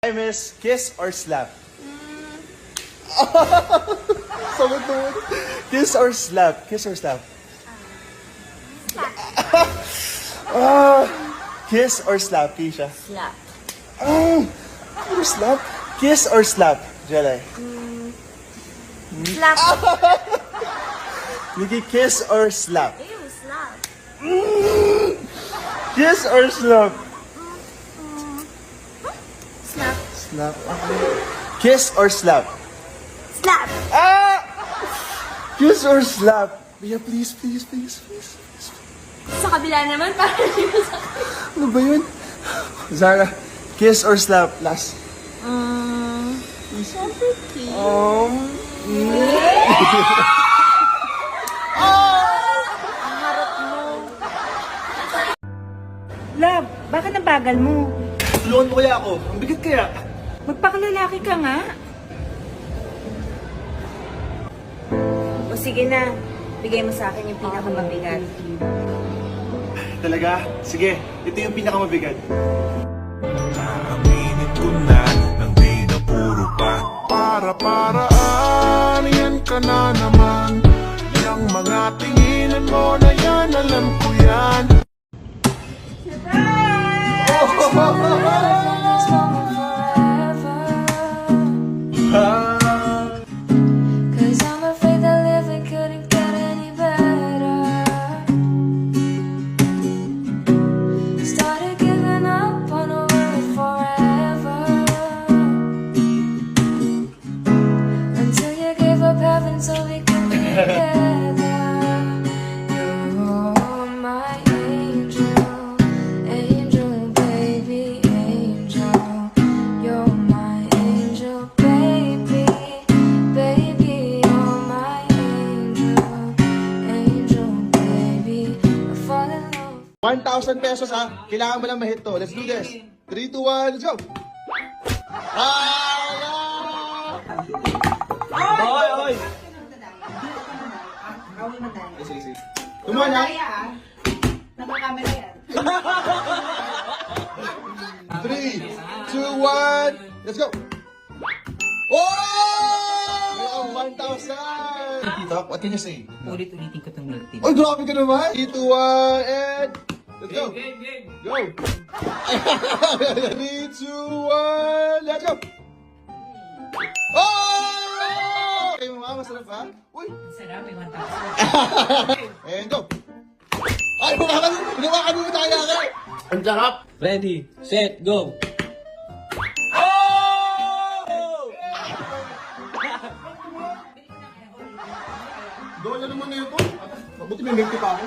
Time is kiss or slap? Sagot naman. Kiss or slap? Kiss or slap? Kiss or slap, Keisha? Slap. Puro slap? Kiss or slap, Jelay? Slap. Nikki, kiss or slap? Ew, slap. Kiss or slap? Slap. Slap. Okay. Kiss or slap? Slap. Kiss or slap? Mia, please. Sa kabila naman, parang hindi mo sa... Ano ba yun? Zara, kiss or slap? Last. Siyempre, kiss. Ang harap mo. Love, bakit ang bagal mo? Tulungan mo kaya ako. Ang bigat kaya. Magpakalalaki ka nga. O sige na, bigay mo sa akin yung pinakamabigat. Talaga? Sige, ito yung pinakamabigat. Aaminin ko na nang di na puro pa Para-paraan, yan ka na naman Yang mga tinginan mo na yan, alam ko yan Cause I'm afraid that living couldn't get any better. Started giving up on a world forever. Until you gave up heaven so we could be together. You're my angel, angel baby, angel. You're my angel baby, baby. You're my angel, angel baby. I fall in love. 1,000 pesos ha. Kailangan mo lang ma-hit to. Let's do this. 3, 2, 1, let's go. Oy! Sige. Tumahan ha. Nakakamera yan. 3, 2, 1, let's go. Oh! May 1,000! Doc, what can you say? Ulit-ulitin ko itong milk tea. Oy, grabe ka naman! 3, 2, 1, and... Let's go! Go! 3, 2, 1, let's go! Oh! Okay, mga masarap ha? Uy! Sarap, may 1,000. And go! Ay, humakan mo tayo ka! Ang sarap! Ready, set, go! Doon na naman na ito. Mabuti may milk tea pa ako.